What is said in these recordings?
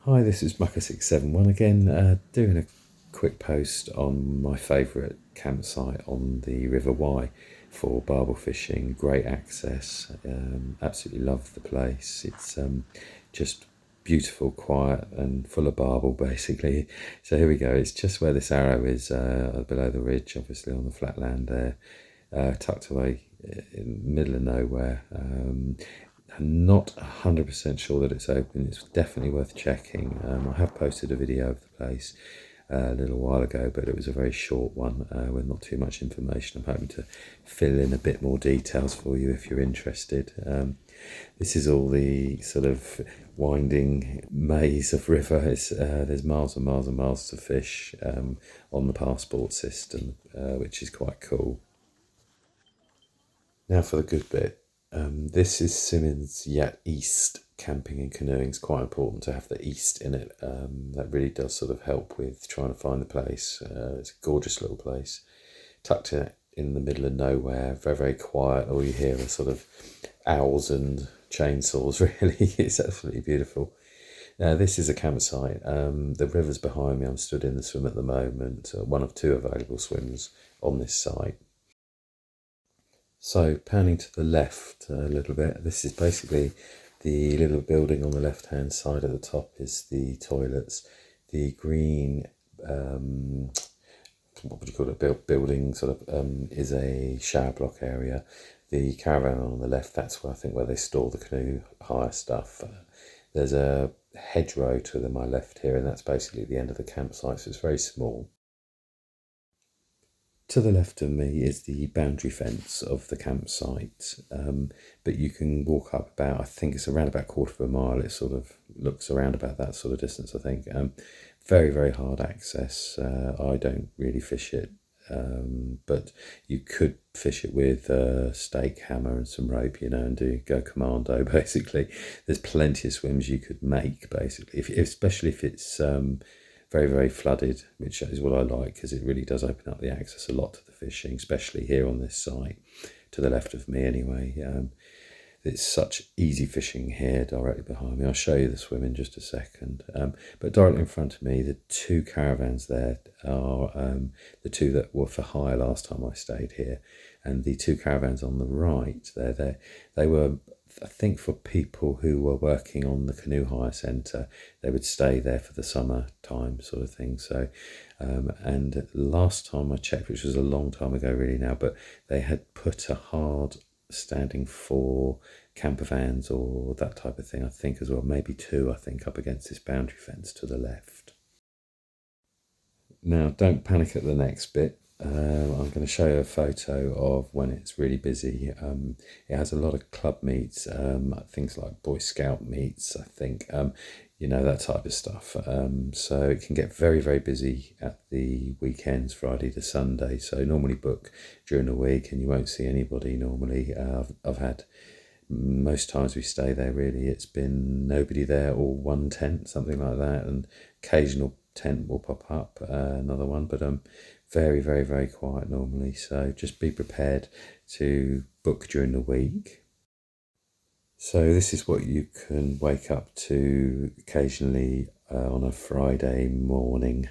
Hi, this is Mucker671 again, doing a quick post on my favourite campsite on the River Wye for barbel fishing. Great access, absolutely love the place. It's just beautiful, quiet and full of barbel basically. So here we go, it's just where this arrow is, below the ridge, obviously on the flat land there, tucked away in the middle of nowhere. I'm not 100% sure that it's open. It's definitely worth checking. I have posted a video of the place a little while ago, but it was a very short one with not too much information. I'm hoping to fill in a bit more details for you if you're interested. This is all the sort of winding maze of river. There's miles and miles and miles to fish on the passport system, which is quite cool. Now for the good bit. This is Symonds Yat East camping and canoeing. It's quite important to have the east in it. That really does sort of help with trying to find the place. It's a gorgeous little place, tucked in the middle of nowhere, very, very quiet. All you hear are sort of owls and chainsaws, really. It's absolutely beautiful. Now, this is a campsite. The river's behind me. I'm stood in the swim at the moment, one of two available swims on this site. So panning to the left a little bit, this is basically the little building on the left hand side. At the top is the toilets. The green, what would you call it, building sort of is a shower block area. The caravan on the left, that's where I think where they store the canoe hire stuff. There's a hedgerow to my left here, and that's basically the end of the campsite, so it's very small. To the left of me is the boundary fence of the campsite, but you can walk up about, I think it's around about a quarter of a mile. It sort of looks around about that sort of distance, I think. Very, very hard access. I don't really fish it, but you could fish it with a stake, hammer and some rope, and go commando, basically. There's plenty of swims you could make, basically, especially if it's very, very flooded, which is what I like, because it really does open up the access a lot to the fishing, especially here on this site, to the left of me anyway. It's such easy fishing here directly behind me. I'll show you the swim in just a second. But directly in front of me, the two caravans there are the two that were for hire last time I stayed here. And the two caravans on the right, they were, I think, for people who were working on the canoe hire centre. They would stay there for the summer time sort of thing. So, and last time I checked, which was a long time ago really now, but they had put a hard standing for camper vans or that type of thing, I think, as well. Maybe two, I think, up against this boundary fence to the left. Now, don't panic at the next bit. I'm going to show you a photo of when it's really busy. It has a lot of club meets, things like Boy Scout meets, I think, that type of stuff. So it can get very, very busy at the weekends, Friday to Sunday. So normally book during the week and you won't see anybody normally. I've had, most times we stay there really, it's been nobody there or one tent, something like that, and occasional tent will pop up, another one, but very, very, very quiet normally. So just be prepared to book during the week. So this is what you can wake up to occasionally on a Friday morning.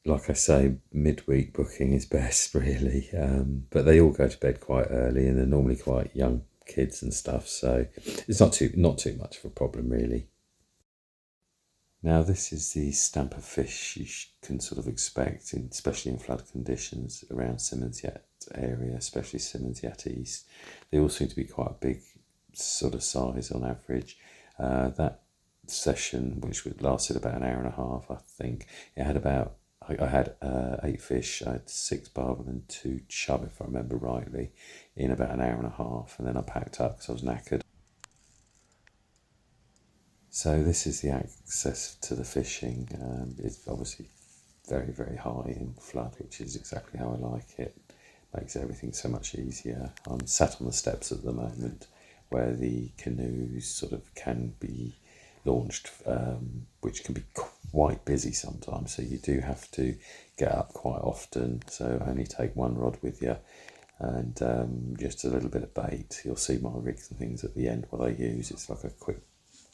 Like I say, midweek booking is best really, but they all go to bed quite early and they're normally quite young kids and stuff, so it's not too much of a problem really. Now this is the stamp of fish you can sort of expect, especially in flood conditions around Symonds Yat area, especially Symonds Yat East. They all seem to be quite a big sort of size on average. That session, which lasted about an hour and a half, I think, it had about, I had 8 fish. I had 6 barbel and 2 chub, if I remember rightly, in about an hour and a half, and then I packed up because I was knackered. So this is the access to the fishing. It's obviously very, very high in flood, which is exactly how I like it. Makes everything so much easier. I'm sat on the steps at the moment where the canoes sort of can be launched, which can be quite busy sometimes. So you do have to get up quite often. So only take one rod with you and just a little bit of bait. You'll see my rigs and things at the end, what I use. It's like a quick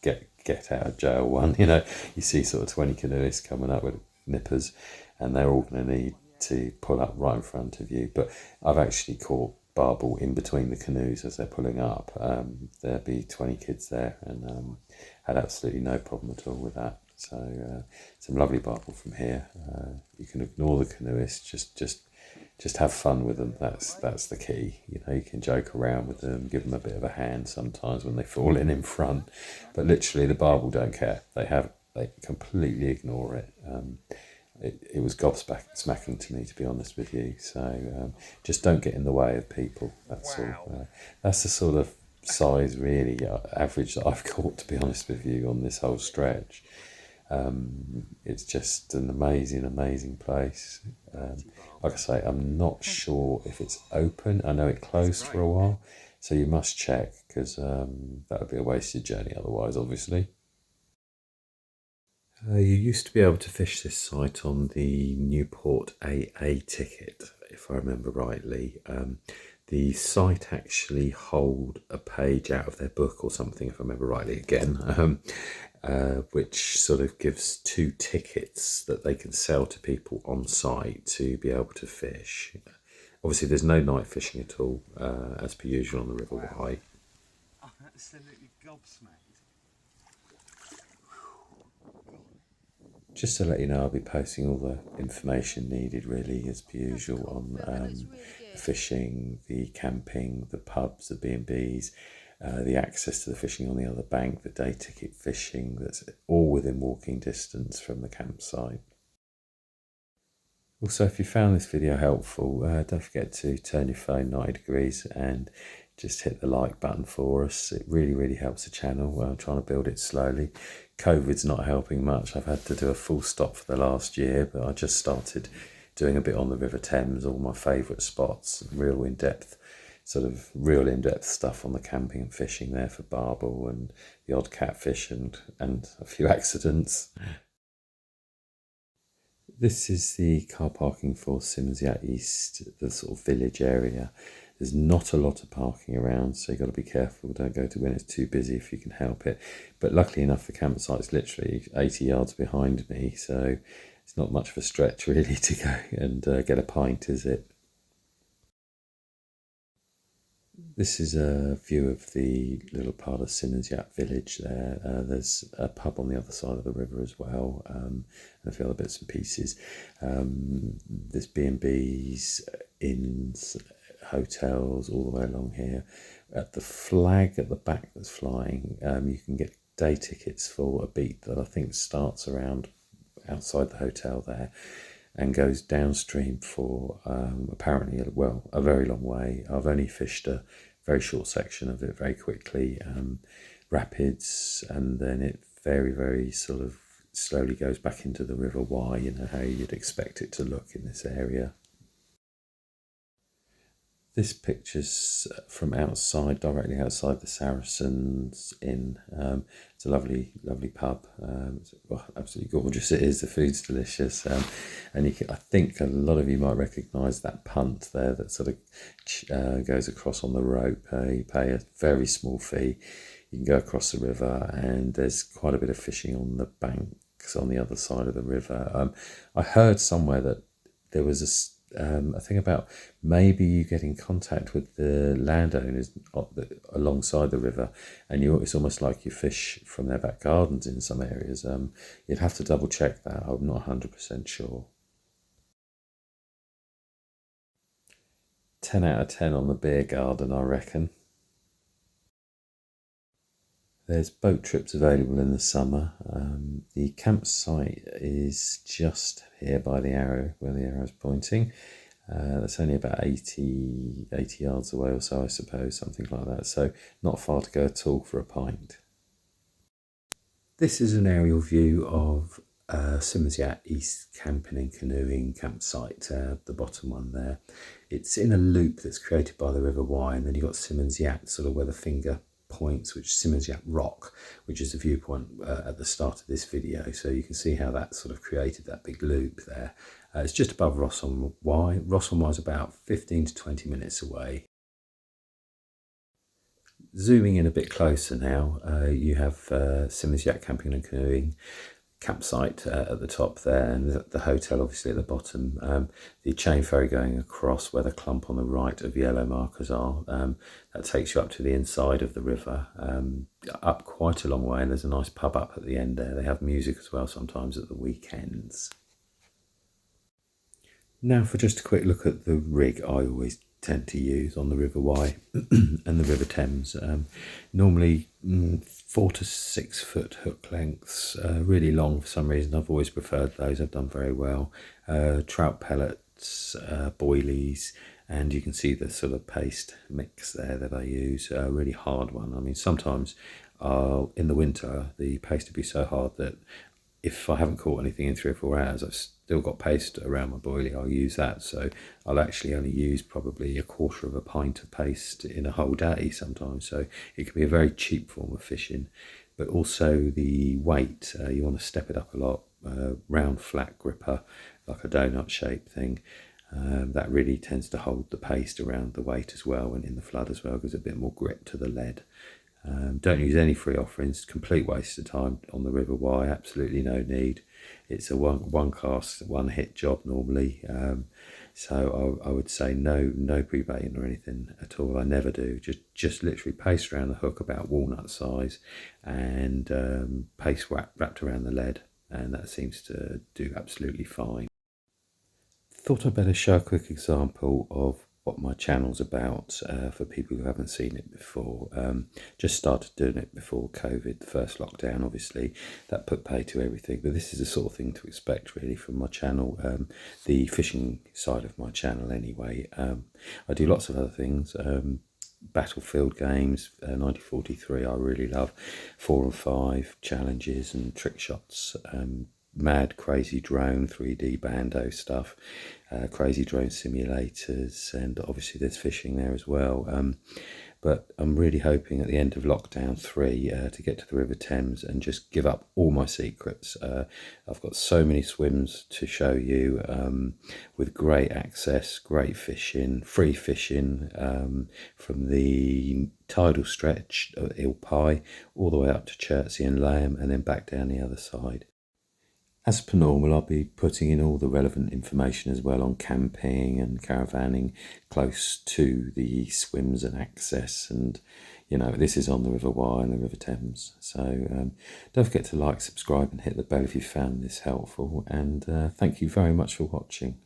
get out of jail one. You know, you see sort of 20 canoeists coming up with nippers, and they're all going to need to pull up right in front of you. But I've actually caught barbel in between the canoes as they're pulling up. There'll be 20 kids there, and had absolutely no problem at all with that. So some lovely barbel from here. You can ignore the canoeists, just have fun with them. That's the key. You know, you can joke around with them, give them a bit of a hand sometimes when they fall in front, but literally the barbel don't care. They completely ignore it. It was gobsmacking to me, to be honest with you. So just don't get in the way of people. That's all. That's the sort of size, really, average that I've caught, to be honest with you, on this whole stretch. It's just an amazing place. Like I say, I'm not sure if it's open. I know it closed for a while, so you must check, because that would be a wasted journey otherwise, obviously. You used to be able to fish this site on the Newport AA ticket, if I remember rightly. The site actually hold a page out of their book or something, if I remember rightly again, which sort of gives 2 tickets that they can sell to people on site to be able to fish. Obviously, there's no night fishing at all, as per usual on the River Wye. I'm absolutely gobsmacked. Just to let you know, I'll be posting all the information needed, really, as per usual, on the fishing, the camping, the pubs, the B&Bs, the access to the fishing on the other bank, the day ticket fishing. That's all within walking distance from the campsite. Also, if you found this video helpful, don't forget to turn your phone 90 degrees and just hit the like button for us. It really helps the channel. I'm trying to build it slowly. COVID's not helping much. I've had to do a full stop for the last year, but I just started doing a bit on the River Thames, all my favourite spots, real in-depth stuff on the camping and fishing there for barbel and the odd catfish and a few accidents. This is the car parking for Symonds Yat East, the sort of village area. There's not a lot of parking around, so you've got to be careful. Don't go to when it's too busy if you can help it. But luckily enough, the campsite's literally 80 yards behind me, so it's not much of a stretch really to go and get a pint, is it? This is a view of the little part of Symonds Yat village there. There's a pub on the other side of the river as well, and a few other bits and pieces. There's B&Bs, inns, hotels all the way along here. At the flag at the back that's flying, you can get day tickets for a beat that I think starts around outside the hotel there and goes downstream for apparently a very long way. I've only fished a very short section of it very quickly, rapids, and then it very sort of slowly goes back into the River Wye, you know how you'd expect it to look in this area. This picture's from outside, directly outside the Saracens Inn. It's a lovely pub. Absolutely gorgeous it is. The food's delicious. And I think a lot of you might recognise that punt there that sort of goes across on the rope. You pay a very small fee. You can go across the river, and there's quite a bit of fishing on the banks on the other side of the river. I heard somewhere that there was a thing about maybe you get in contact with the landowners alongside the river, and it's almost like you fish from their back gardens in some areas. You'd have to double check that. I'm not 100% sure. 10 out of 10 on the beer garden, I reckon. There's boat trips available in the summer. The campsite is just here by the arrow, where the arrow is pointing. That's only about 80 yards away or so, I suppose, something like that. So not far to go at all for a pint. This is an aerial view of Symonds Yat East Camping and Canoeing campsite, the bottom one there. It's in a loop that's created by the River Wye, and then you've got Symonds Yat, sort of where the finger points, which is Symonds Yat Rock, which is the viewpoint at the start of this video. So you can see how that sort of created that big loop there. It's just above Ross on Wye. Ross on Wye is about 15 to 20 minutes away. Zooming in a bit closer now, you have Symonds Yat Camping and Canoeing campsite at the top there, and the hotel obviously at the bottom. The chain ferry going across where the clump on the right of yellow markers are, that takes you up to the inside of the river, up quite a long way, and there's a nice pub up at the end there. They have music as well sometimes at the weekends. Now for just a quick look at the rig I always tend to use on the River Wye and the River Thames. Normally 4 to 6 foot hook lengths, really long for some reason. I've always preferred those, I've done very well. Trout pellets, boilies, and you can see the sort of paste mix there that I use, a really hard one. I mean, sometimes in the winter the paste will be so hard that if I haven't caught anything in 3 or 4 hours, I've still got paste around my boilie, I'll use that. So I'll actually only use probably 1/4 of a pint of paste in a whole day sometimes. So it can be a very cheap form of fishing. But also the weight, you want to step it up a lot. Round flat gripper, like a donut shaped thing. That really tends to hold the paste around the weight as well, and in the flood as well, gives a bit more grip to the lead. Don't use any free offerings, complete waste of time on the River Wye, absolutely no need. It's a one cast, one hit job normally. So I would say no pre-baiting or anything at all. I never do. Just literally paste around the hook about walnut size, and paste wrapped around the lead, and that seems to do absolutely fine. Thought I'd better show a quick example of what my channel's about, for people who haven't seen it before. Just started doing it before COVID, the first lockdown, obviously. That put pay to everything, but this is the sort of thing to expect really from my channel, the fishing side of my channel anyway. I do lots of other things. Battlefield games, 1943 I really love, 4 and 5 challenges and trick shots, mad crazy drone 3D bando stuff, crazy drone simulators, and obviously there's fishing there as well. But I'm really hoping at the end of lockdown 3 to get to the River Thames and just give up all my secrets. I've got so many swims to show you, with great access, great fishing, free fishing, from the tidal stretch of Eel Pie all the way up to Chertsey and Layham, and then back down the other side. As per normal, I'll be putting in all the relevant information as well on camping and caravanning close to the swims and access. And, this is on the River Wye and the River Thames. So don't forget to like, subscribe and hit the bell if you found this helpful. And thank you very much for watching.